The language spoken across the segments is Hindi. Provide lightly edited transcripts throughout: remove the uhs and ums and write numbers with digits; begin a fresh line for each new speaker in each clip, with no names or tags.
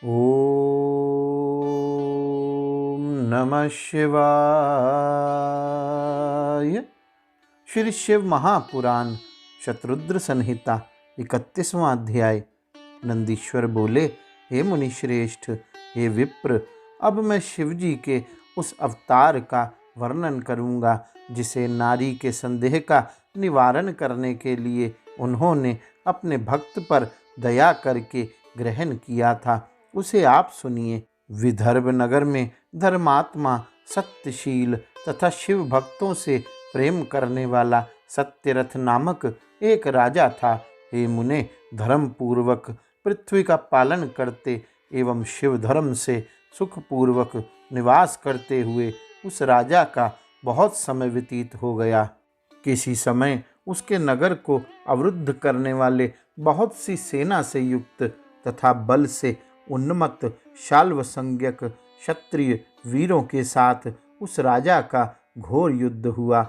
ओम नमः शिवाय। श्री शिव महापुराण शतरुद्र संहिता 31वां अध्याय। नंदीश्वर बोले, हे मुनि श्रेष्ठ, हे विप्र, अब मैं शिवजी के उस अवतार का वर्णन करूंगा जिसे नारी के संदेह का निवारण करने के लिए उन्होंने अपने भक्त पर दया करके ग्रहण किया था। उसे आप सुनिए। विदर्भ नगर में धर्मात्मा, सत्यशील तथा शिव भक्तों से प्रेम करने वाला सत्यरथ नामक एक राजा था। हे मुने, धर्म पूर्वक पृथ्वी का पालन करते एवं शिव धर्म से सुखपूर्वक निवास करते हुए उस राजा का बहुत समय व्यतीत हो गया। किसी समय उसके नगर को अवरुद्ध करने वाले बहुत सी सेना से युक्त तथा बल से उन्मत्त शाल्व संज्ञक क्षत्रिय वीरों के साथ उस राजा का घोर युद्ध हुआ।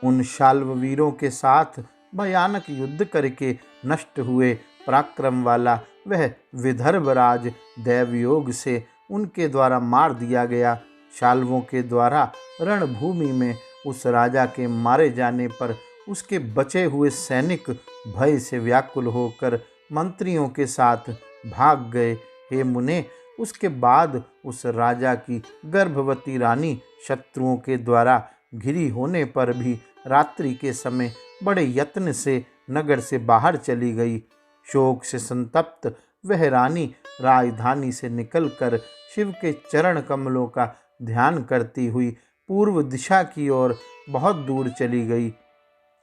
उन शाल्व वीरों के साथ भयानक युद्ध करके नष्ट हुए पराक्रम वाला वह विदर्भराज दैवयोग से उनके द्वारा मार दिया गया। शाल्वों के द्वारा रणभूमि में उस राजा के मारे जाने पर उसके बचे हुए सैनिक भय से व्याकुल होकर मंत्रियों के साथ भाग गए। हे मुने, उसके बाद उस राजा की गर्भवती रानी शत्रुओं के द्वारा घिरी होने पर भी रात्रि के समय बड़े यत्न से नगर से बाहर चली गई। शोक से संतप्त वह रानी राजधानी से निकलकर शिव के चरण कमलों का ध्यान करती हुई पूर्व दिशा की ओर बहुत दूर चली गई।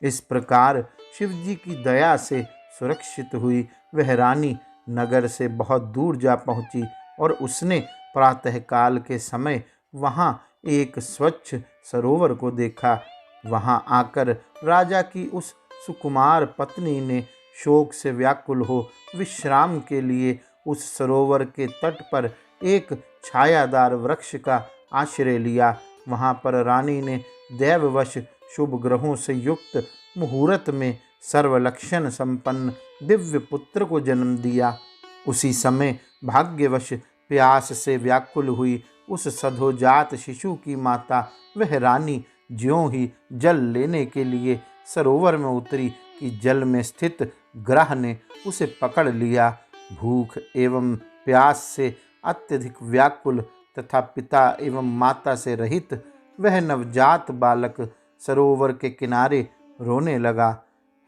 इस प्रकार शिवजी की दया से सुरक्षित हुई वह रानी नगर से बहुत दूर जा पहुंची और उसने प्रातःकाल के समय वहां एक स्वच्छ सरोवर को देखा। वहां आकर राजा की उस सुकुमार पत्नी ने शोक से व्याकुल हो विश्राम के लिए उस सरोवर के तट पर एक छायादार वृक्ष का आश्रय लिया। वहां पर रानी ने दैववश शुभ ग्रहों से युक्त मुहूर्त में सर्वलक्षण संपन्न दिव्य पुत्र को जन्म दिया। उसी समय भाग्यवश प्यास से व्याकुल हुई उस सधोजात शिशु की माता वह रानी ज्यों ही जल लेने के लिए सरोवर में उतरी कि जल में स्थित ग्रह ने उसे पकड़ लिया। भूख एवं प्यास से अत्यधिक व्याकुल तथा पिता एवं माता से रहित वह नवजात बालक सरोवर के किनारे रोने लगा।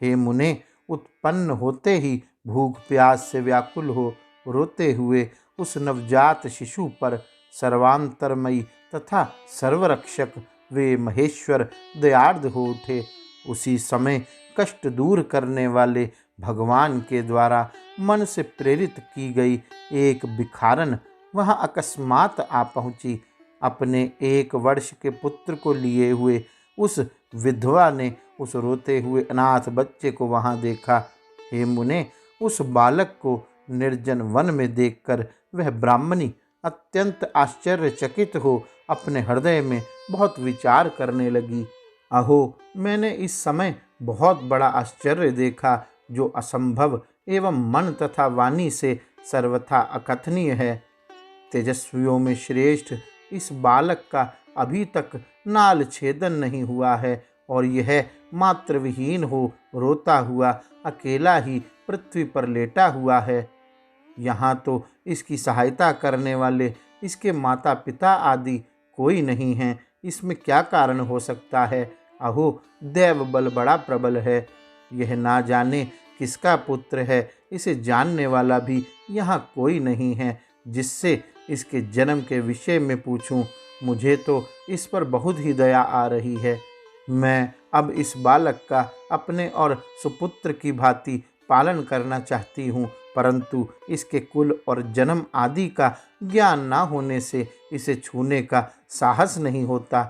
हे मुने, उत्पन्न होते ही भूख प्यास से व्याकुल हो रोते हुए उस नवजात शिशु पर सर्वांतरमयी तथा सर्वरक्षक वे महेश्वर दयार्द हो उठे। उसी समय कष्ट दूर करने वाले भगवान के द्वारा मन से प्रेरित की गई एक भिखारन वहां अकस्मात आ पहुंची। अपने 1 वर्ष के पुत्र को लिए हुए उस विधवा ने उस रोते हुए अनाथ बच्चे को वहां देखा। हे मुने, उस बालक को निर्जन वन में देखकर वह ब्राह्मणी अत्यंत आश्चर्यचकित हो अपने हृदय में बहुत विचार करने लगी। अहो, मैंने इस समय बहुत बड़ा आश्चर्य देखा जो असंभव एवं मन तथा वाणी से सर्वथा अकथनीय है। तेजस्वियों में श्रेष्ठ इस बालक का अभी तक नाल छेदन नहीं हुआ है और यह मात्र विहीन हो रोता हुआ अकेला ही पृथ्वी पर लेटा हुआ है। यहाँ तो इसकी सहायता करने वाले इसके माता पिता आदि कोई नहीं हैं। इसमें क्या कारण हो सकता है? अहो, दैव बल बड़ा प्रबल है। यह ना जाने किसका पुत्र है, इसे जानने वाला भी यहाँ कोई नहीं है जिससे इसके जन्म के विषय में पूछूं। मुझे तो इस पर बहुत ही दया आ रही है। मैं अब इस बालक का अपने और सुपुत्र की भांति पालन करना चाहती हूँ, परंतु इसके कुल और जन्म आदि का ज्ञान ना होने से इसे छूने का साहस नहीं होता।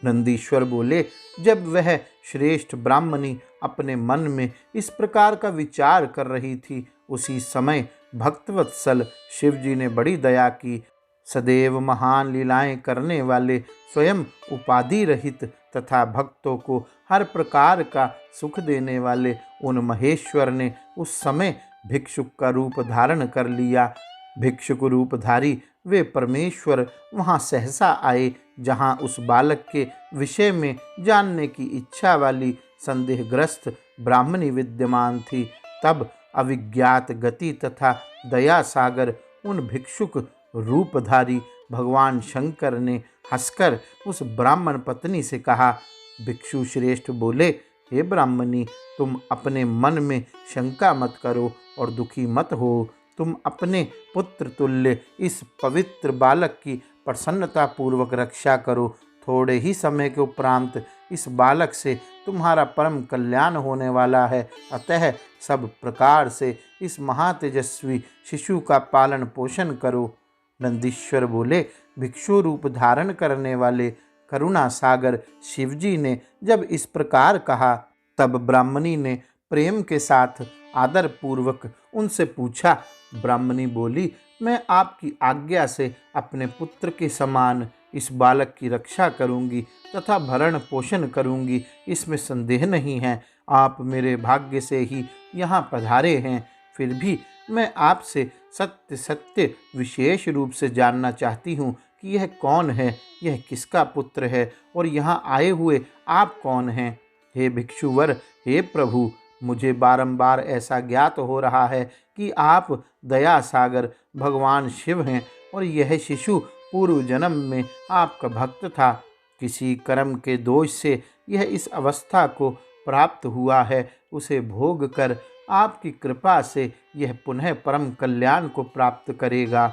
नंदीश्वर बोले, जब वह श्रेष्ठ ब्राह्मणी अपने मन में इस प्रकार का विचार कर रही थी, उसी समय भक्तवत्सल शिवजी ने बड़ी दया की। सदैव महान लीलाएं करने वाले स्वयं उपाधि रहित तथा भक्तों को हर प्रकार का सुख देने वाले उन महेश्वर ने उस समय भिक्षुक का रूप धारण कर लिया। भिक्षुक रूपधारी वे परमेश्वर वहाँ सहसा आए जहाँ उस बालक के विषय में जानने की इच्छा वाली संदेहग्रस्त ब्राह्मणी विद्यमान थी। तब अविज्ञात गति तथा दया सागर उन भिक्षुक रूपधारी भगवान शंकर ने हंसकर उस ब्राह्मण पत्नी से कहा। भिक्षु श्रेष्ठ बोले, हे ब्राह्मणी, तुम अपने मन में शंका मत करो और दुखी मत हो। तुम अपने पुत्र तुल्य इस पवित्र बालक की प्रसन्नता पूर्वक रक्षा करो। थोड़े ही समय के उपरांत इस बालक से तुम्हारा परम कल्याण होने वाला है। अतः सब प्रकार से इस महातेजस्वी शिशु का पालन पोषण करो। नंदीश्वर बोले, भिक्षु रूप धारण करने वाले करुणा सागर शिवजी ने जब इस प्रकार कहा, तब ब्राह्मणी ने प्रेम के साथ आदर पूर्वक उनसे पूछा। ब्राह्मणी बोली, मैं आपकी आज्ञा से अपने पुत्र के समान इस बालक की रक्षा करूंगी तथा भरण पोषण करूंगी, इसमें संदेह नहीं है। आप मेरे भाग्य से ही यहाँ पधारे हैं। फिर भी मैं आपसे सत्य सत्य विशेष रूप से जानना चाहती हूँ कि यह कौन है, यह किसका पुत्र है और यहाँ आए हुए आप कौन हैं। हे भिक्षुवर, हे प्रभु, मुझे बारंबार ऐसा ज्ञात हो रहा है कि आप दया सागर भगवान शिव हैं और यह शिशु पूर्व जन्म में आपका भक्त था। किसी कर्म के दोष से यह इस अवस्था को प्राप्त हुआ है। उसे भोग कर आपकी कृपा से यह पुनः परम कल्याण को प्राप्त करेगा।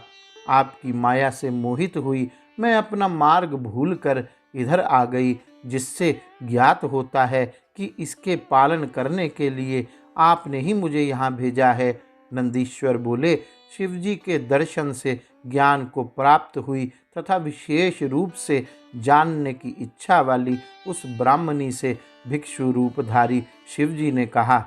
आपकी माया से मोहित हुई मैं अपना मार्ग भूलकर इधर आ गई, जिससे ज्ञात होता है कि इसके पालन करने के लिए आपने ही मुझे यहाँ भेजा है। नंदीश्वर बोले, शिवजी के दर्शन से ज्ञान को प्राप्त हुई तथा विशेष रूप से जानने की इच्छा वाली उस ब्राह्मणी से भिक्षु रूपधारी शिवजी ने कहा।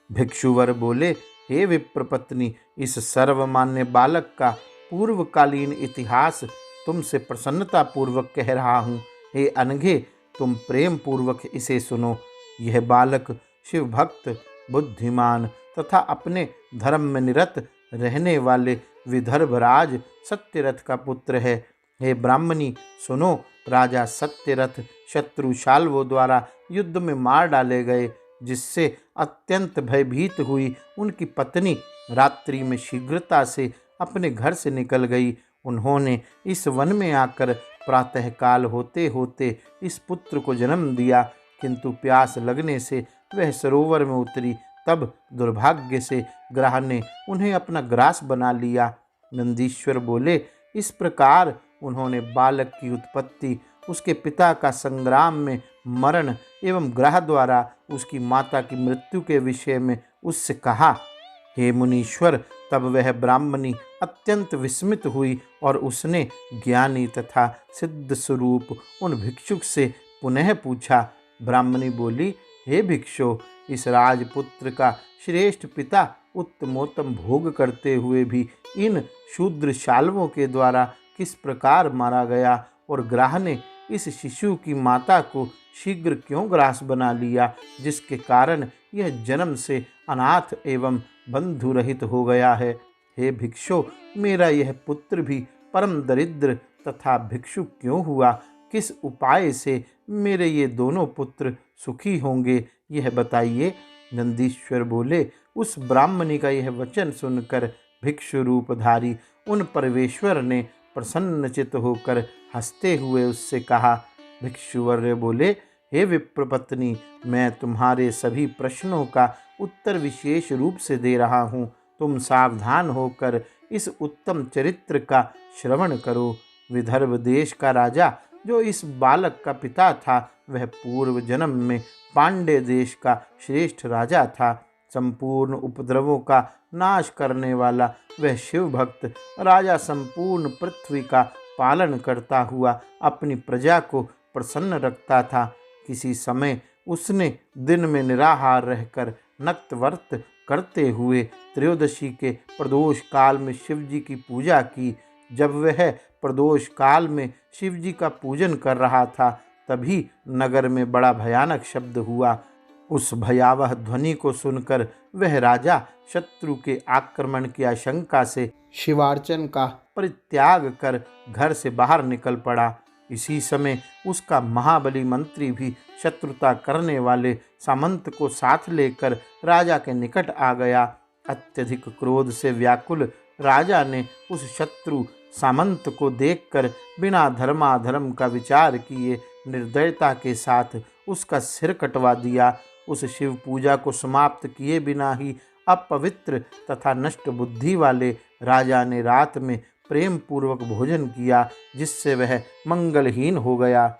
भिक्षुवर बोले, हे विप्रपत्नी, इस सर्वमान्य बालक का पूर्वकालीन इतिहास तुमसे प्रसन्नता पूर्वक कह रहा हूँ। हे अनघे, तुम प्रेम पूर्वक इसे सुनो। यह बालक शिव भक्त, बुद्धिमान तथा अपने धर्म में निरत रहने वाले विदर्भराज सत्यरथ का पुत्र है। हे ब्राह्मणी, सुनो, राजा सत्यरथ शत्रु शाल्वों द्वारा युद्ध में मार डाले गए, जिससे अत्यंत भयभीत हुई उनकी पत्नी रात्रि में शीघ्रता से अपने घर से निकल गई। उन्होंने इस वन में आकर प्रातःकाल होते होते इस पुत्र को जन्म दिया, किंतु प्यास लगने से वह सरोवर में उतरी। तब दुर्भाग्य से ग्रह ने उन्हें अपना ग्रास बना लिया। नंदीश्वर बोले, इस प्रकार उन्होंने बालक की उत्पत्ति, उसके पिता का संग्राम में मरण एवं ग्रह द्वारा उसकी माता की मृत्यु के विषय में उससे कहा। हे मुनीश्वर, तब वह ब्राह्मणी अत्यंत विस्मित हुई और उसने ज्ञानी तथा सिद्ध स्वरूप उन भिक्षुक से पुनः पूछा। ब्राह्मणी बोली, हे भिक्षु, इस राजपुत्र का श्रेष्ठ पिता उत्तमोत्तम भोग करते हुए भी इन शूद्र शाल्वों के द्वारा किस प्रकार मारा गया और ग्रह ने इस शिशु की माता को शीघ्र क्यों ग्रास बना लिया, जिसके कारण यह जन्म से अनाथ एवं बंधु रहित हो गया है। हे भिक्षु, मेरा यह पुत्र भी परम दरिद्र तथा भिक्षु क्यों हुआ? किस उपाय से मेरे ये दोनों पुत्र सुखी होंगे, यह बताइए। नंदीश्वर बोले, उस ब्राह्मणी का यह वचन सुनकर भिक्षु रूपधारी उन परमेश्वर ने प्रसन्नचित्त होकर हंसते हुए उससे कहा। भिक्षुवर्य बोले, हे विप्रपत्नी, मैं तुम्हारे सभी प्रश्नों का उत्तर विशेष रूप से दे रहा हूँ। तुम सावधान होकर इस उत्तम चरित्र का श्रवण करो। विदर्भ देश का राजा जो इस बालक का पिता था, वह पूर्व जन्म में पांड्य देश का श्रेष्ठ राजा था। संपूर्ण उपद्रवों का नाश करने वाला वह शिव भक्त राजा संपूर्ण पृथ्वी का पालन करता हुआ अपनी प्रजा को प्रसन्न रखता था। किसी समय उसने दिन में निराहार रहकर नक्तव्रत करते हुए त्रयोदशी के प्रदोष काल में शिवजी की पूजा की। जब वह प्रदोष काल में शिवजी का पूजन कर रहा था, तभी नगर में बड़ा भयानक शब्द हुआ। उस भयावह ध्वनि को सुनकर वह राजा शत्रु के आक्रमण की आशंका से शिवार्चन का परित्याग कर घर से बाहर निकल पड़ा। इसी समय उसका महाबली मंत्री भी शत्रुता करने वाले सामंत को साथ लेकर राजा के निकट आ गया। अत्यधिक क्रोध से व्याकुल राजा ने उस शत्रु सामंत को देखकर बिना धर्माधर्म का विचार किए निर्दयता के साथ उसका सिर कटवा दिया। उस शिव पूजा को समाप्त किए बिना ही अपवित्र तथा नष्ट बुद्धि वाले राजा ने रात में प्रेम पूर्वक भोजन किया, जिससे वह मंगलहीन हो गया।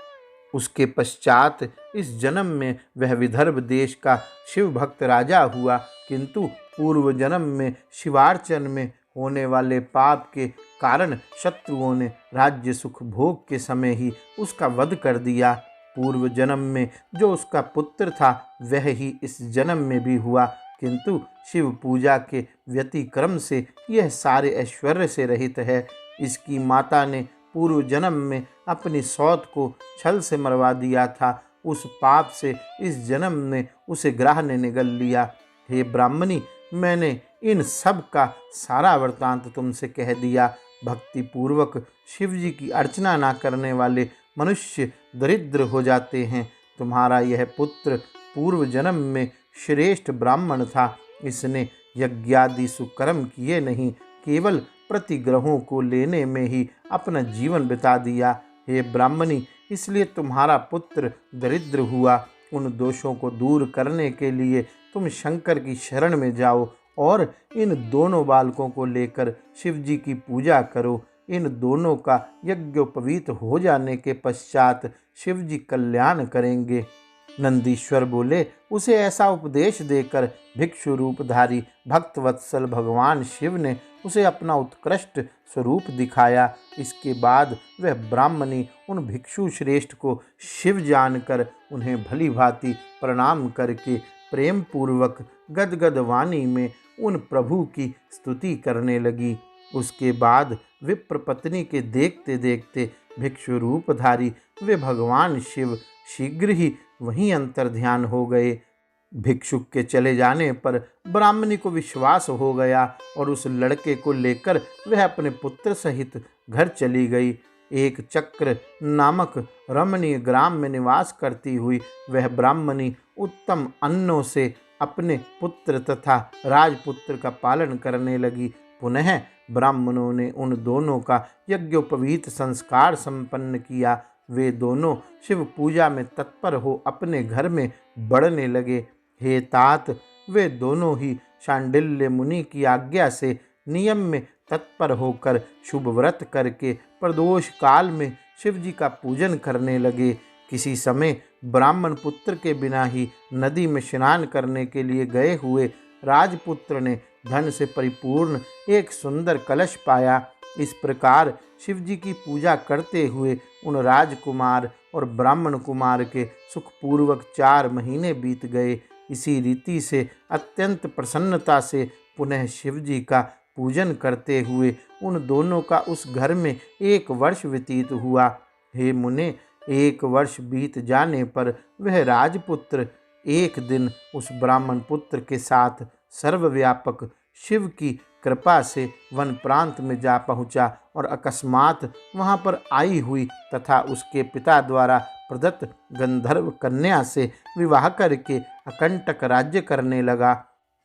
उसके पश्चात इस जन्म में वह विदर्भ देश का शिव भक्त राजा हुआ, किंतु पूर्व जन्म में शिवार्चन में होने वाले पाप के कारण शत्रुओं ने राज्य सुख भोग के समय ही उसका वध कर दिया। पूर्व जन्म में जो उसका पुत्र था वह ही इस जन्म में भी हुआ, किंतु शिव पूजा के व्यतिक्रम से यह सारे ऐश्वर्य से रहित है। इसकी माता ने पूर्व जन्म में अपनी सौत को छल से मरवा दिया था। उस पाप से इस जन्म में उसे ग्रह ने निगल लिया। हे ब्राह्मणी, मैंने इन सब का सारा वृत्तांत तुमसे कह दिया। भक्ति पूर्वक शिव जी की अर्चना ना करने वाले मनुष्य दरिद्र हो जाते हैं। तुम्हारा यह पुत्र पूर्व जन्म में श्रेष्ठ ब्राह्मण था। इसने यज्ञादि सुकर्म किए नहीं, केवल प्रतिग्रहों को लेने में ही अपना जीवन बिता दिया। हे ब्राह्मणी, इसलिए तुम्हारा पुत्र दरिद्र हुआ। उन दोषों को दूर करने के लिए तुम शंकर की शरण में जाओ और इन दोनों बालकों को लेकर शिव जी की पूजा करो। इन दोनों का यज्ञोपवीत हो जाने के पश्चात शिव जी कल्याण करेंगे। नंदीश्वर बोले, उसे ऐसा उपदेश देकर भिक्षु रूपधारी भक्तवत्सल भगवान शिव ने उसे अपना उत्कृष्ट स्वरूप दिखाया। इसके बाद वह ब्राह्मणी उन भिक्षु श्रेष्ठ को शिव जानकर उन्हें भली भांति प्रणाम करके प्रेम पूर्वक गदगद वाणी में उन प्रभु की स्तुति करने लगी। उसके बाद विप्र पत्नी के देखते देखते भिक्षु रूपधारी वे भगवान शिव शीघ्र ही वहीं अंतर्ध्यान हो गए। भिक्षुक के चले जाने पर ब्राह्मणी को विश्वास हो गया और उस लड़के को लेकर वह अपने पुत्र सहित घर चली गई। एक चक्र नामक रमणीय ग्राम में निवास करती हुई वह ब्राह्मणी उत्तम अन्नों से अपने पुत्र तथा राजपुत्र का पालन करने लगी। पुनः ब्राह्मणों ने उन दोनों का यज्ञोपवीत संस्कार संपन्न किया। वे दोनों शिव पूजा में तत्पर हो अपने घर में बढ़ने लगे। हे तात, वे दोनों ही शांडिल्य मुनि की आज्ञा से नियम में तत्पर होकर शुभ व्रत करके प्रदोष काल में शिव जी का पूजन करने लगे। किसी समय ब्राह्मण पुत्र के बिना ही नदी में स्नान करने के लिए गए हुए राजपुत्र ने धन से परिपूर्ण एक सुंदर कलश पाया। इस प्रकार शिव जी की पूजा करते हुए उन राजकुमार और ब्राह्मण कुमार के सुखपूर्वक 4 महीने बीत गए। इसी रीति से अत्यंत प्रसन्नता से पुनः शिव जी का पूजन करते हुए उन दोनों का उस घर में 1 वर्ष व्यतीत हुआ। हे मुने, 1 वर्ष बीत जाने पर वह राजपुत्र एक दिन उस ब्राह्मण पुत्र के साथ सर्वव्यापक शिव की कृपा से वन प्रांत में जा पहुंचा और अकस्मात वहां पर आई हुई तथा उसके पिता द्वारा प्रदत्त गंधर्व कन्या से विवाह करके अकंटक राज्य करने लगा।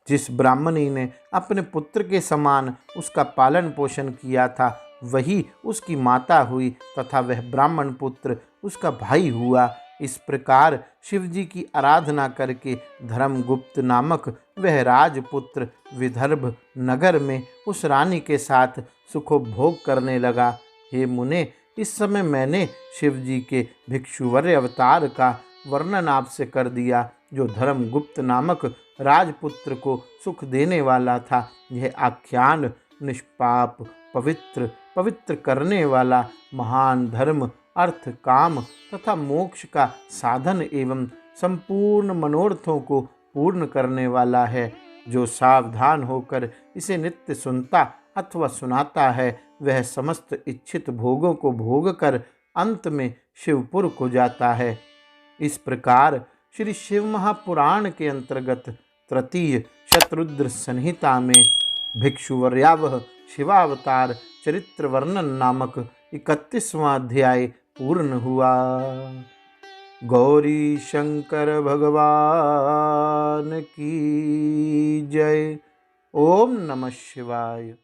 जिस ब्राह्मणी ने अपने पुत्र के समान उसका पालन पोषण किया था वही उसकी माता हुई तथा वह ब्राह्मण पुत्र उसका भाई हुआ। इस प्रकार शिव जी की आराधना करके धर्मगुप्त नामक वह राजपुत्र विदर्भ नगर में उस रानी के साथ सुखोभोग करने लगा। हे मुने, इस समय मैंने शिव जी के भिक्षुवर्य अवतार का वर्णन आपसे कर दिया, जो धर्मगुप्त नामक राजपुत्र को सुख देने वाला था। यह आख्यान निष्पाप पवित्र करने वाला महान धर्म, अर्थ, काम तथा मोक्ष का साधन एवं संपूर्ण मनोरथों को पूर्ण करने वाला है। जो सावधान होकर इसे नित्य सुनता अथवा सुनाता है वह समस्त इच्छित भोगों को भोग कर अंत में शिवपुर को जाता है। इस प्रकार श्री शिव महापुराण के अंतर्गत तृतीय शतरुद्र संहिता में भिक्षुवर्यावह शिवावतार चरित्र वर्णन नामक 31वां अध्याय पूर्ण हुआ। गौरी शंकर भगवान की जय। ओम नमः शिवाय।